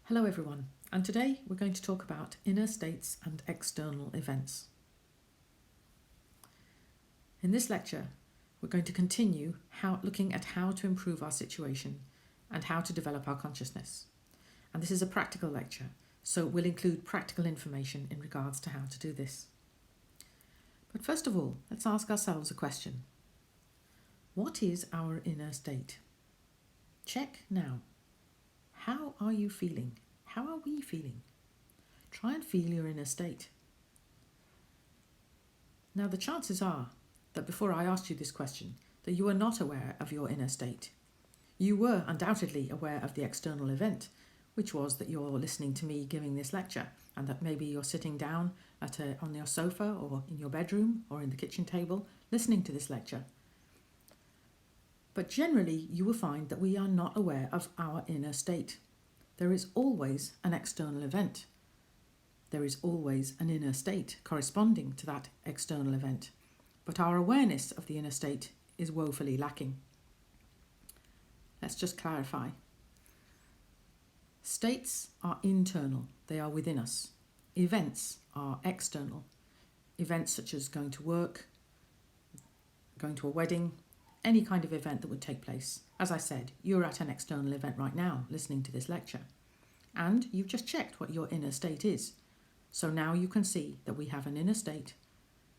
Hello everyone, and today we're going to talk about inner states and external events. In this lecture, we're going to continue looking at how to improve our situation and how to develop our consciousness. And this is a practical lecture, so we'll include practical information in regards to how to do this. But first of all, let's ask ourselves a question. What is our inner state? Check now. How are you feeling? How are we feeling? Try and feel your inner state. Now, the chances are that before I asked you this question, that you were not aware of your inner state. You were undoubtedly aware of the external event, which was that you're listening to me giving this lecture, and that maybe you're sitting down on your sofa or in your bedroom or in the kitchen table listening to this lecture. But generally, you will find that we are not aware of our inner state. There is always an external event. There is always an inner state corresponding to that external event. But our awareness of the inner state is woefully lacking. Let's just clarify. States are internal. They are within us. Events are external. Events such as going to work, going to a wedding, any kind of event that would take place. As I said, you're at an external event right now listening to this lecture, and you've just checked what your inner state is. So now you can see that we have an inner state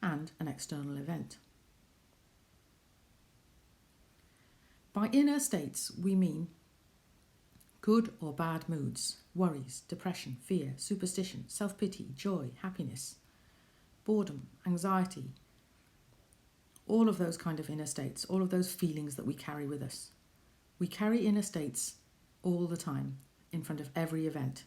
and an external event. By inner states, we mean good or bad moods, worries, depression, fear, superstition, self-pity, joy, happiness, boredom, anxiety, all of those kind of inner states, all of those feelings that we carry with us. We carry inner states all the time in front of every event.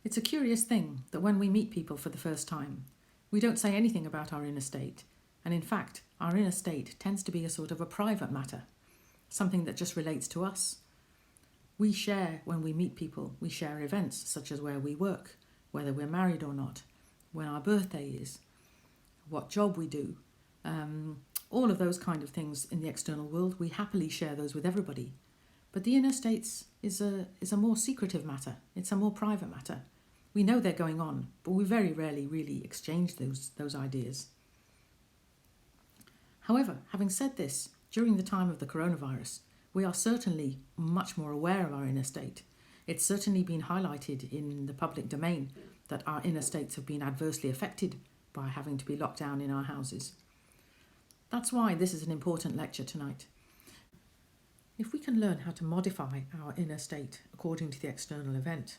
It's a curious thing that when we meet people for the first time, we don't say anything about our inner state. And in fact, our inner state tends to be a sort of a private matter, something that just relates to us. We share, when we meet people, we share events such as where we work, whether we're married or not, when our birthday is, what job we do, all of those kind of things in the external world. We happily share those with everybody. But the inner states is a more secretive matter. It's a more private matter. We know they're going on, but we very rarely really exchange those ideas. However, having said this, during the time of the coronavirus, we are certainly much more aware of our inner state. It's certainly been highlighted in the public domain that our inner states have been adversely affected by having to be locked down in our houses. That's why this is an important lecture tonight. If we can learn how to modify our inner state according to the external event,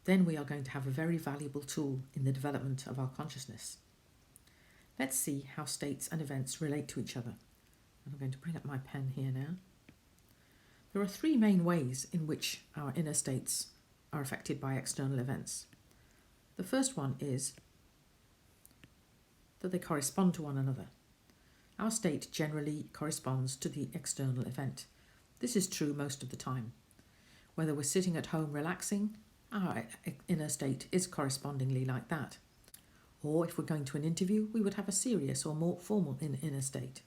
then we are going to have a very valuable tool in the development of our consciousness. Let's see how states and events relate to each other. And I'm going to bring up my pen here now. There are three main ways in which our inner states are affected by external events. The first one is that they correspond to one another. Our state generally corresponds to the external event. This is true most of the time. Whether we're sitting at home relaxing, our inner state is correspondingly like that. Or if we're going to an interview, we would have a serious or more formal inner state.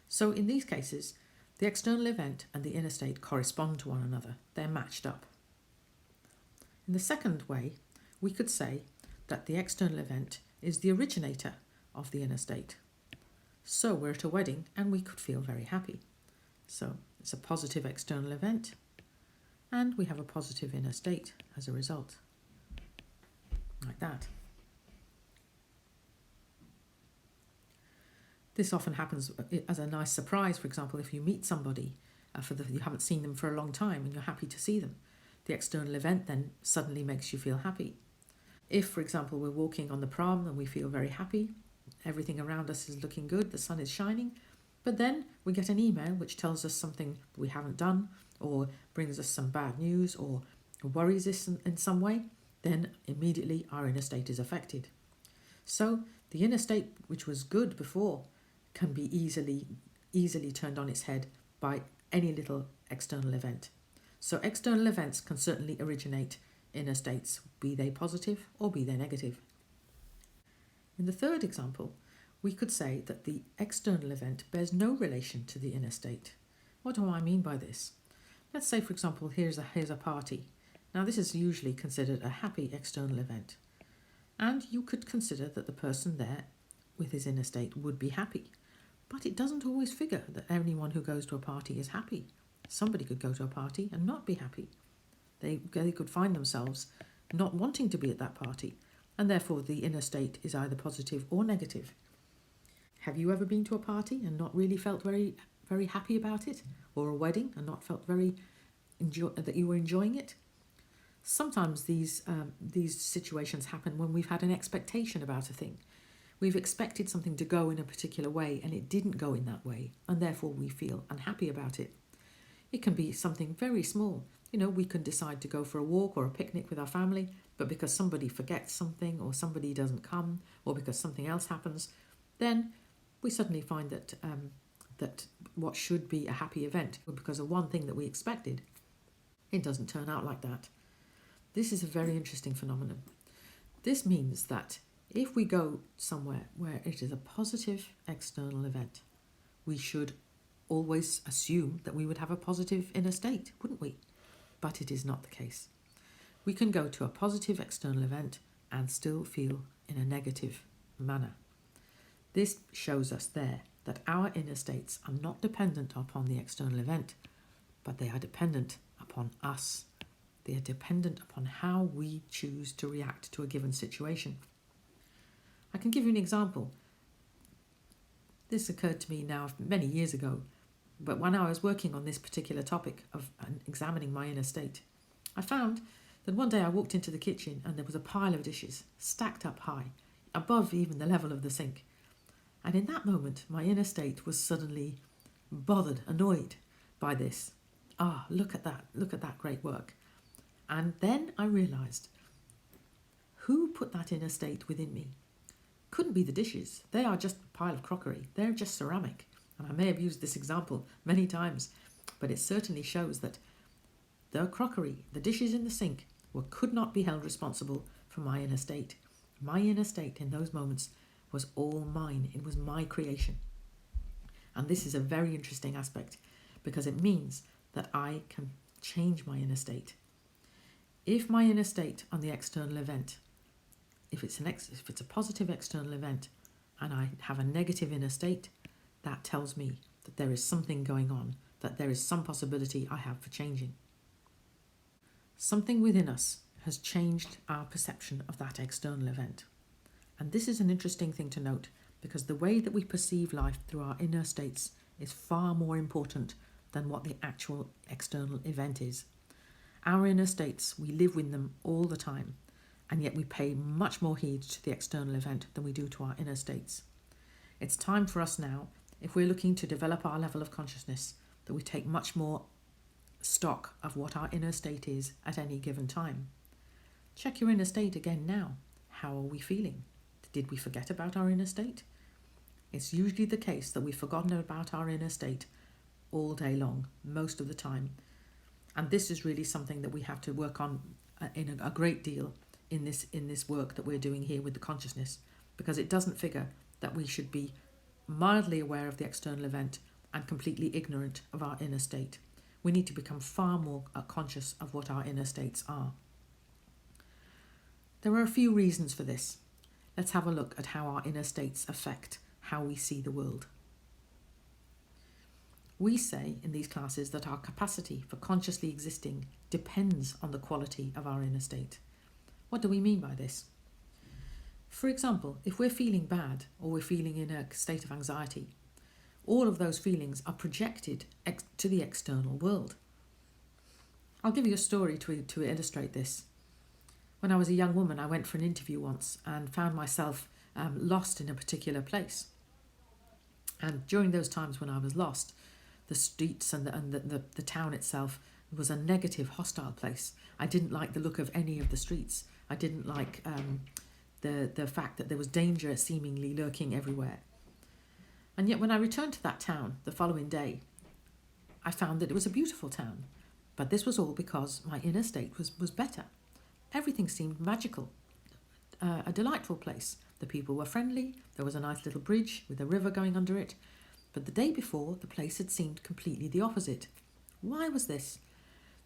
So in these cases, the external event and the inner state correspond to one another. They're matched up. In the second way, we could say that the external event is the originator of the inner state. So we're at a wedding and we could feel very happy. So it's a positive external event and we have a positive inner state as a result. Like that. This often happens as a nice surprise. For example, if you meet somebody you haven't seen them for a long time and you're happy to see them, the external event then suddenly makes you feel happy. If, for example, we're walking on the prom and we feel very happy, everything around us is looking good, the sun is shining, but then we get an email which tells us something we haven't done or brings us some bad news or worries us in some way, then immediately our inner state is affected. So the inner state, which was good before, can be easily turned on its head by any little external event. So external events can certainly originate inner states, be they positive or be they negative. In the third example, we could say that the external event bears no relation to the inner state. What do I mean by this? Let's say, for example, here's a party. Now, this is usually considered a happy external event. And you could consider that the person there with his inner state would be happy. But it doesn't always figure that anyone who goes to a party is happy. Somebody could go to a party and not be happy. They could find themselves not wanting to be at that party, and therefore the inner state is either positive or negative. Have you ever been to a party and not really felt very, very happy about it? Or a wedding and not felt that you were enjoying it? Sometimes these situations happen when we've had an expectation about a thing. We've expected something to go in a particular way and it didn't go in that way, and therefore we feel unhappy about it. It can be something very small. We can decide to go for a walk or a picnic with our family, but because somebody forgets something or somebody doesn't come or because something else happens, then we suddenly find that what should be a happy event, because of one thing that we expected, it doesn't turn out like that. This is a very interesting phenomenon. This means that if we go somewhere where it is a positive external event, we should always assume that we would have a positive inner state, wouldn't we? But it is not the case. We can go to a positive external event and still feel in a negative manner. This shows us there that our inner states are not dependent upon the external event, but they are dependent upon us. They are dependent upon how we choose to react to a given situation. I can give you an example. This occurred to me now many years ago, but when I was working on this particular topic of examining my inner state, I found that one day I walked into the kitchen and there was a pile of dishes stacked up high, above even the level of the sink. And in that moment, my inner state was suddenly bothered, annoyed by this. Look at that great work. And then I realised, who put that inner state within me? Couldn't be the dishes. They are just a pile of crockery. They're just ceramic. And I may have used this example many times, but it certainly shows that the crockery, the dishes in the sink, could not be held responsible for my inner state. My inner state in those moments was all mine. It was my creation. And this is a very interesting aspect because it means that I can change my inner state. If my inner state on the external event, if it's a positive external event and I have a negative inner state, that tells me that there is something going on, that there is some possibility I have for changing. Something within us has changed our perception of that external event. And this is an interesting thing to note because the way that we perceive life through our inner states is far more important than what the actual external event is. Our inner states, we live with them all the time, and yet we pay much more heed to the external event than we do to our inner states. It's time for us now, if we're looking to develop our level of consciousness, that we take much more stock of what our inner state is at any given time. Check your inner state again now. How are we feeling? Did we forget about our inner state? It's usually the case that we've forgotten about our inner state all day long, most of the time. And this is really something that we have to work on in a great deal in this work that we're doing here with the consciousness, because it doesn't figure that we should be mildly aware of the external event and completely ignorant of our inner state. We need to become far more conscious of what our inner states are. There are a few reasons for this. Let's have a look at how our inner states affect how we see the world. We say in these classes that our capacity for consciously existing depends on the quality of our inner state. What do we mean by this? For example, if we're feeling bad or we're feeling in a state of anxiety, all of those feelings are projected to the external world. I'll give you a story to illustrate this. When I was a young woman, I went for an interview once and found myself lost in a particular place. And during those times when I was lost, the streets and the town itself was a negative, hostile place. I didn't like the look of any of the streets. I didn't like the fact that there was danger seemingly lurking everywhere. And yet when I returned to that town the following day, I found that it was a beautiful town. But this was all because my inner state was better. Everything seemed magical, a delightful place. The people were friendly. There was a nice little bridge with a river going under it. But the day before, the place had seemed completely the opposite. Why was this?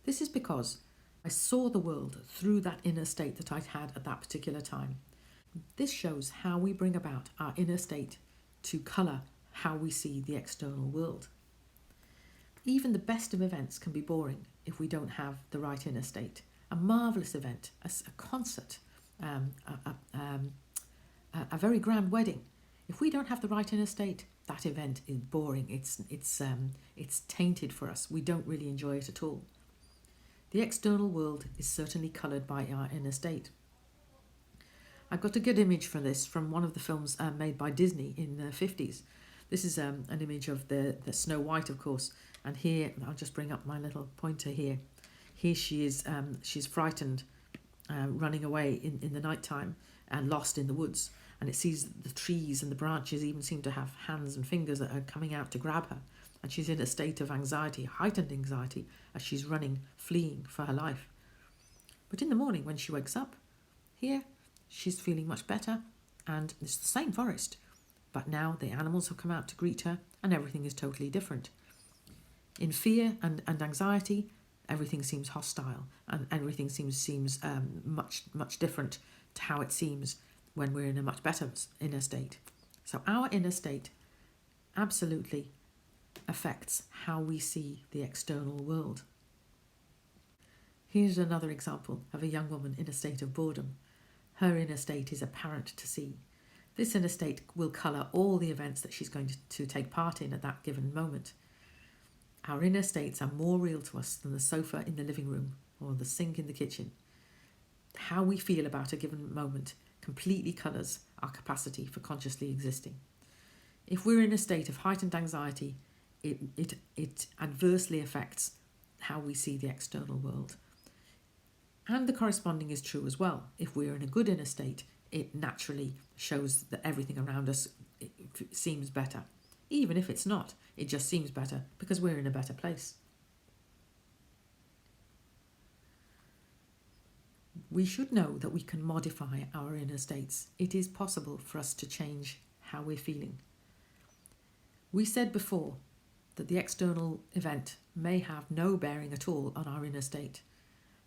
This is because I saw the world through that inner state that I'd had at that particular time. This shows how we bring about our inner state to colour how we see the external world. Even the best of events can be boring if we don't have the right inner state. A marvellous event, a concert, a very grand wedding. If we don't have the right inner state, that event is boring. It's tainted for us. We don't really enjoy it at all. The external world is certainly coloured by our inner state. I've got a good image for this from one of the films made by Disney in the 50s. This is an image of the Snow White, of course. And here, I'll just bring up my little pointer here. Here she is, she's frightened, running away in the nighttime and lost in the woods. And it sees the trees and the branches even seem to have hands and fingers that are coming out to grab her. And she's in a state of anxiety, heightened anxiety, as she's running, fleeing for her life. But in the morning when she wakes up, here, she's feeling much better, and it's the same forest. But now the animals have come out to greet her, and everything is totally different. In fear and anxiety, everything seems hostile, and everything seems much different to how it seems when we're in a much better inner state. So our inner state absolutely affects how we see the external world. Here's another example of a young woman in a state of boredom. Her inner state is apparent to see. This inner state will colour all the events that she's going to take part in at that given moment. Our inner states are more real to us than the sofa in the living room or the sink in the kitchen. How we feel about a given moment completely colours our capacity for consciously existing. If we're in a state of heightened anxiety, it adversely affects how we see the external world. And the corresponding is true as well. If we're in a good inner state, it naturally shows that everything around us seems better. Even if it's not, it just seems better because we're in a better place. We should know that we can modify our inner states. It is possible for us to change how we're feeling. We said before that the external event may have no bearing at all on our inner state.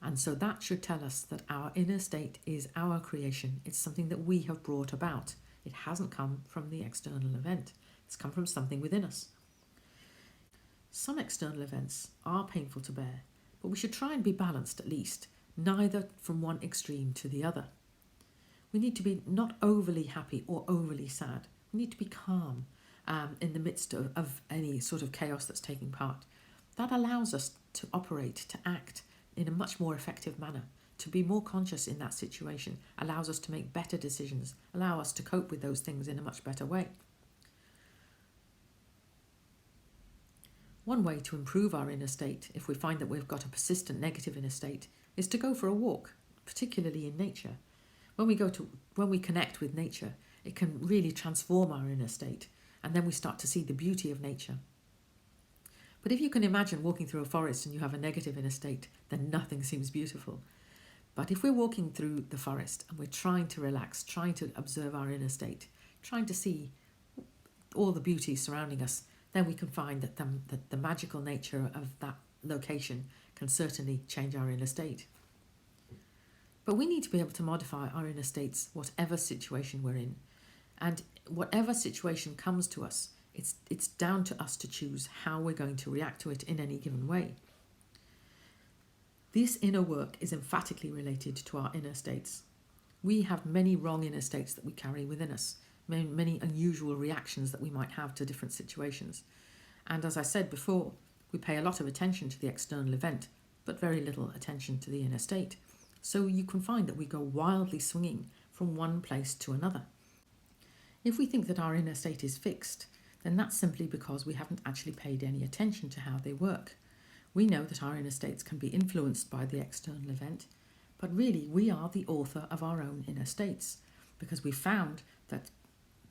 And so that should tell us that our inner state is our creation. It's something that we have brought about. It hasn't come from the external event. It's come from something within us. Some external events are painful to bear, but we should try and be balanced at least, neither from one extreme to the other. We need to be not overly happy or overly sad. We need to be calm in the midst of any sort of chaos that's taking part. That allows us to operate, to act in a much more effective manner, to be more conscious in that situation, allows us to make better decisions, allow us to cope with those things in a much better way. One way to improve our inner state, if we find that we've got a persistent negative inner state, is to go for a walk, particularly in nature. When we connect with nature, it can really transform our inner state, and then we start to see the beauty of nature. But if you can imagine walking through a forest and you have a negative inner state, then nothing seems beautiful. But if we're walking through the forest and we're trying to relax, trying to observe our inner state, trying to see all the beauty surrounding us, then we can find that the magical nature of that location can certainly change our inner state. But we need to be able to modify our inner states, whatever situation we're in. And whatever situation comes to us, it's down to us to choose how we're going to react to it in any given way. This inner work is emphatically related to our inner states. We have many wrong inner states that we carry within us, many unusual reactions that we might have to different situations. And as I said before, we pay a lot of attention to the external event, but very little attention to the inner state. So you can find that we go wildly swinging from one place to another. If we think that our inner state is fixed, then that's simply because we haven't actually paid any attention to how they work. We know that our inner states can be influenced by the external event, but really we are the author of our own inner states, because we found that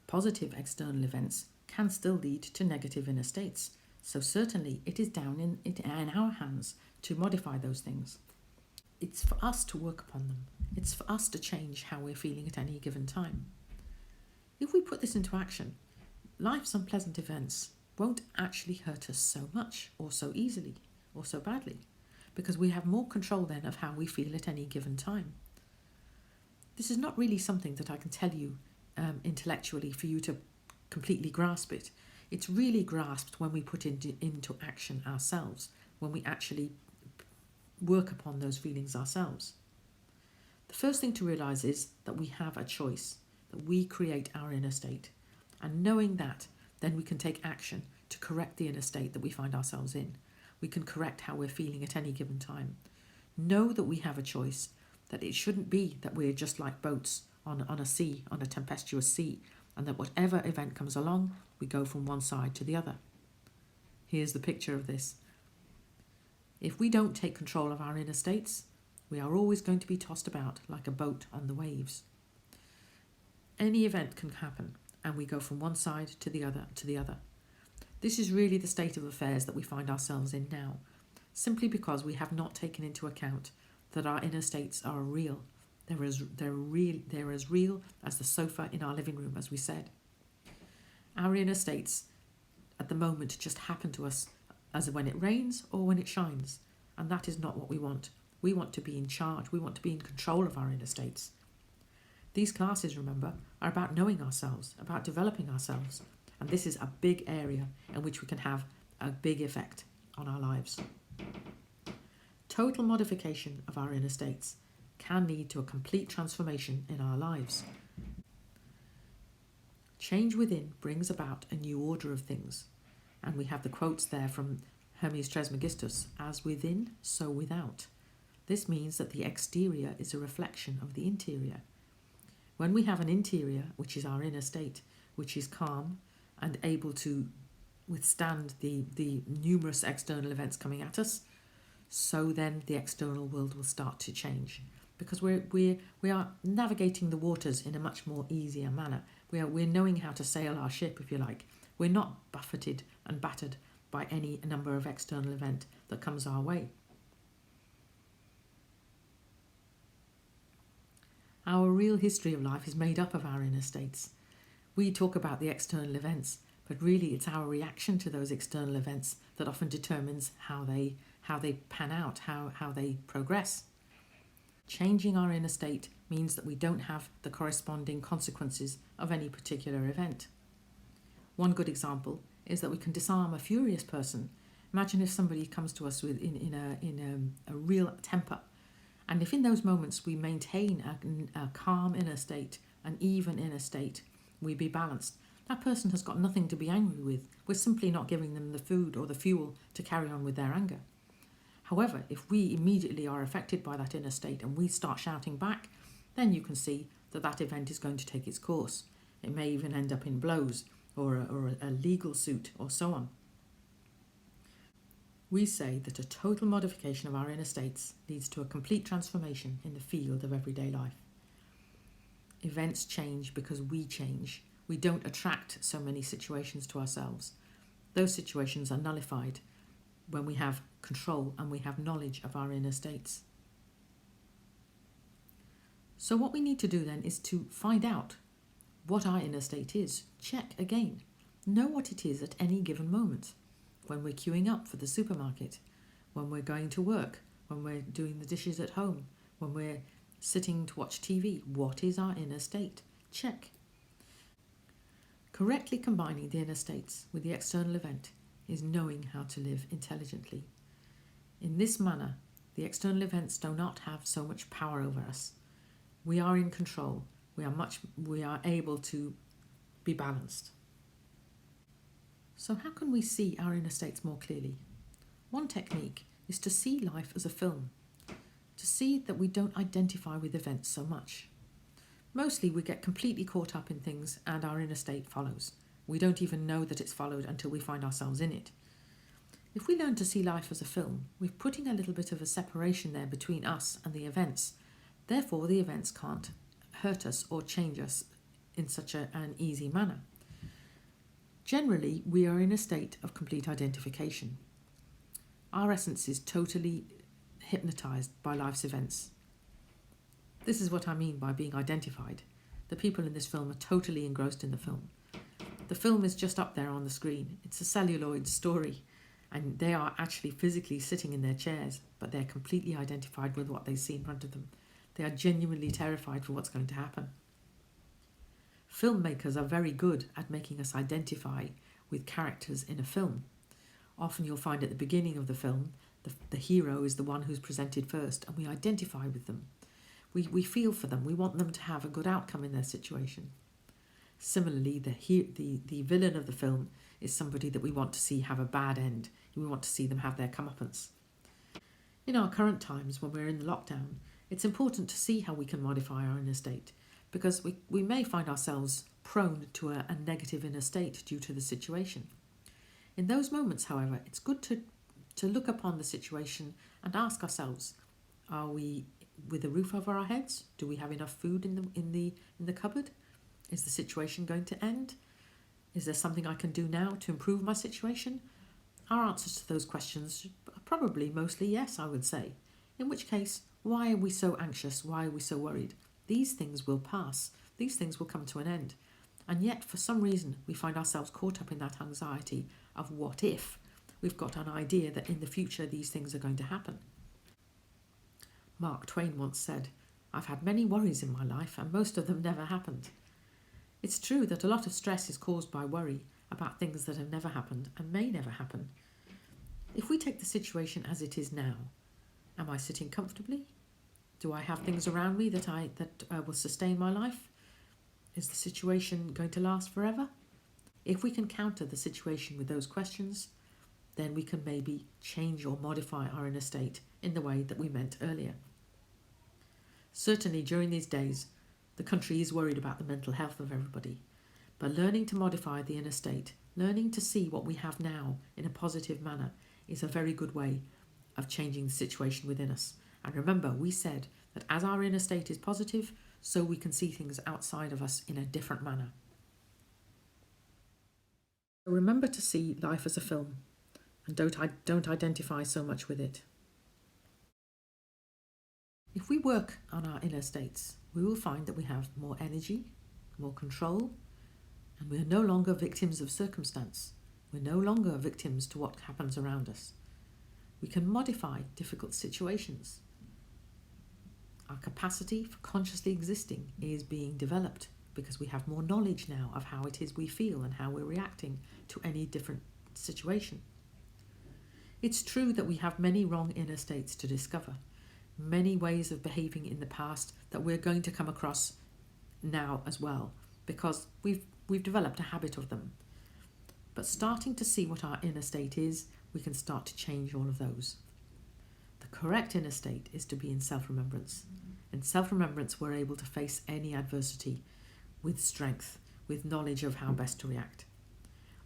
positive external events can still lead to negative inner states. So certainly it is down in our hands to modify those things. It's for us to work upon them. It's for us to change how we're feeling at any given time. If we put this into action, life's unpleasant events won't actually hurt us so much or so easily or so badly, because we have more control then of how we feel at any given time. This is not really something that I can tell you intellectually for you to completely grasp it. It's really grasped when we put into action ourselves, when we actually work upon those feelings ourselves. The first thing to realise is that we have a choice, that we create our inner state. And knowing that, then we can take action to correct the inner state that we find ourselves in. We can correct how we're feeling at any given time. Know that we have a choice, that it shouldn't be that we're just like boats on a sea, on a tempestuous sea, and that whatever event comes along, we go from one side to the other. Here's the picture of this. If we don't take control of our inner states, we are always going to be tossed about like a boat on the waves. Any event can happen, and we go from one side to the other to the other. This is really the state of affairs that we find ourselves in now, simply because we have not taken into account that our inner states are real. They're as real as the sofa in our living room, as we said. Our inner states at the moment just happen to us as when it rains or when it shines, and that is not what we want. We want to be in charge. We want to be in control of our inner states. These classes, remember, are about knowing ourselves, about developing ourselves, and this is a big area in which we can have a big effect on our lives. Total modification of our inner states can lead to a complete transformation in our lives. Change within brings about a new order of things, and we have the quotes there from Hermes Trismegistus, as within, so without. This means that the exterior is a reflection of the interior. When we have an interior, which is our inner state, which is calm and able to withstand the numerous external events coming at us, so then the external world will start to change, because we are navigating the waters in a much more easier manner. We're knowing how to sail our ship, if you like. We're not buffeted and battered by any number of external event that comes our way. Our real history of life is made up of our inner states. We talk about the external events, but really it's our reaction to those external events that often determines how they pan out, how they progress. Changing our inner state means that we don't have the corresponding consequences of any particular event. One good example is that we can disarm a furious person. Imagine if somebody comes to us in a real temper, and if in those moments we maintain a calm inner state, an even inner state, we be balanced. That person has got nothing to be angry with. We're simply not giving them the food or the fuel to carry on with their anger. However, if we immediately are affected by that inner state and we start shouting back, then you can see that that event is going to take its course. It may even end up in blows or a legal suit or so on. We say that a total modification of our inner states leads to a complete transformation in the field of everyday life. Events change because we change. We don't attract so many situations to ourselves. Those situations are nullified when we have control and we have knowledge of our inner states. So what we need to do then is to find out what our inner state is. Check again. Know what it is at any given moment. When we're queuing up for the supermarket, when we're going to work, when we're doing the dishes at home, when we're sitting to watch TV, what is our inner state? Check. Correctly combining the inner states with the external event is knowing how to live intelligently. In this manner, the external events do not have so much power over us. We are in control. We are able to be balanced. So how can we see our inner states more clearly? One technique is to see life as a film, to see that we don't identify with events so much. Mostly we get completely caught up in things and our inner state follows. We don't even know that it's followed until we find ourselves in it. If we learn to see life as a film, we're putting a little bit of a separation there between us and the events. Therefore, the events can't hurt us or change us in such an easy manner. Generally, we are in a state of complete identification. Our essence is totally hypnotized by life's events. This is what I mean by being identified. The people in this film are totally engrossed in the film. The film is just up there on the screen. It's a celluloid story, and they are actually physically sitting in their chairs, but they're completely identified with what they see in front of them. They are genuinely terrified for what's going to happen. Filmmakers are very good at making us identify with characters in a film. Often you'll find at the beginning of the film, the hero is the one who's presented first, and we identify with them. We feel for them. We want them to have a good outcome in their situation. Similarly, the villain of the film is somebody that we want to see have a bad end. We want to see them have their comeuppance. In our current times, when we're in the lockdown, it's important to see how we can modify our inner state, because we may find ourselves prone to a negative inner state due to the situation. In those moments, however, it's good to look upon the situation and ask ourselves, are we with a roof over our heads? Do we have enough food in the cupboard? Is the situation going to end? Is there something I can do now to improve my situation? Our answers to those questions are probably mostly yes, I would say. In which case, why are we so anxious? Why are we so worried? These things will pass. These things will come to an end. And yet, for some reason, we find ourselves caught up in that anxiety of what if. We've got an idea that in the future these things are going to happen. Mark Twain once said, "I've had many worries in my life and most of them never happened." It's true that a lot of stress is caused by worry about things that have never happened and may never happen. If we take the situation as it is now, am I sitting comfortably? Do I have things around me that will sustain my life? Is the situation going to last forever? If we can counter the situation with those questions, then we can maybe change or modify our inner state in the way that we meant earlier. Certainly during these days, the country is worried about the mental health of everybody, but learning to modify the inner state, learning to see what we have now in a positive manner is a very good way of changing the situation within us. And remember, we said that as our inner state is positive, so we can see things outside of us in a different manner. Remember to see life as a film and don't identify so much with it. If we work on our inner states, we will find that we have more energy, more control, and we are no longer victims of circumstance. We're no longer victims to what happens around us. We can modify difficult situations. Our capacity for consciously existing is being developed because we have more knowledge now of how it is we feel and how we're reacting to any different situation. It's true that we have many wrong inner states to discover, many ways of behaving in the past that we're going to come across now as well, because we've developed a habit of them. But starting to see what our inner state is, we can start to change all of those. The correct inner state is to be in self-remembrance. In self-remembrance, we're able to face any adversity with strength, with knowledge of how best to react.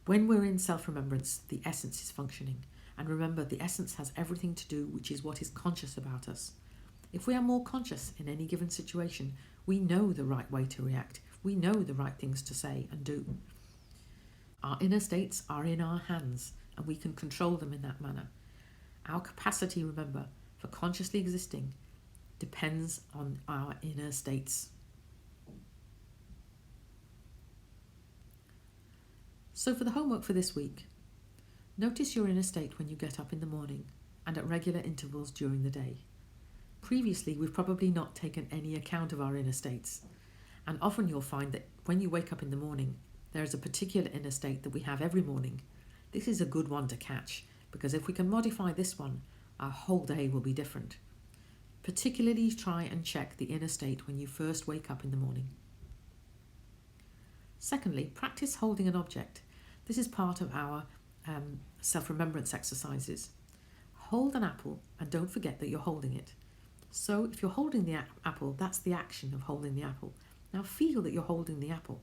When we're in self-remembrance, the essence is functioning. And remember, the essence has everything to do, which is what is conscious about us. If we are more conscious in any given situation, we know the right way to react. We know the right things to say and do. Our inner states are in our hands, and we can control them in that manner. Our capacity, remember, for consciously existing depends on our inner states. So for the homework for this week, notice your inner state when you get up in the morning and at regular intervals during the day. Previously, we've probably not taken any account of our inner states, and often you'll find that when you wake up in the morning, there is a particular inner state that we have every morning. This is a good one to catch, because if we can modify this one, our whole day will be different. Particularly try and check the inner state when you first wake up in the morning. Secondly, practice holding an object. This is part of our self-remembrance exercises. Hold an apple and don't forget that you're holding it. So if you're holding the apple, that's the action of holding the apple. Now feel that you're holding the apple.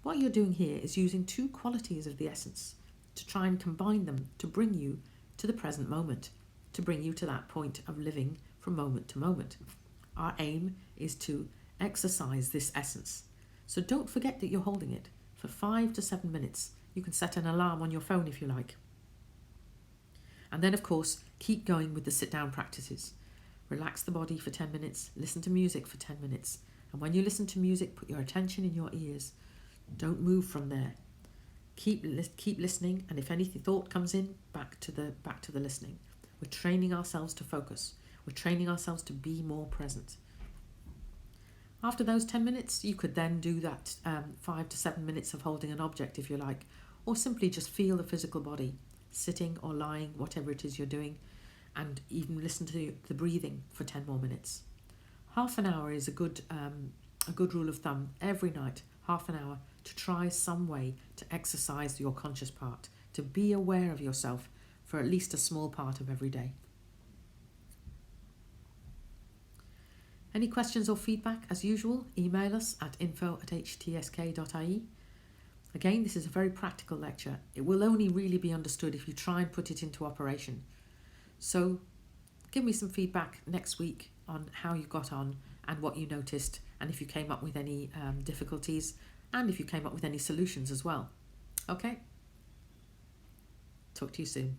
What you're doing here is using two qualities of the essence to try and combine them to bring you to the present moment, to bring you to that point of living from moment to moment. Our aim is to exercise this essence. So don't forget that you're holding it for 5 to 7 minutes. You can set an alarm on your phone if you like. And then, of course, keep going with the sit-down practices. Relax the body for 10 minutes, listen to music for 10 minutes. And when you listen to music, put your attention in your ears. Don't move from there. Keep listening, and if any thought comes in, back to the listening. We're training ourselves to focus. We're training ourselves to be more present. After those 10 minutes, you could then do that 5 to 7 minutes of holding an object if you like, or simply just feel the physical body, sitting or lying, whatever it is you're doing, and even listen to the breathing for 10 more minutes. Half an hour is a good rule of thumb every night, half an hour, to try some way to exercise your conscious part, to be aware of yourself for at least a small part of every day. Any questions or feedback, as usual, email us at info@htsk.ie. Again, this is a very practical lecture. It will only really be understood if you try and put it into operation. So give me some feedback next week on how you got on and what you noticed, and if you came up with any difficulties, and if you came up with any solutions as well. Okay? Talk to you soon.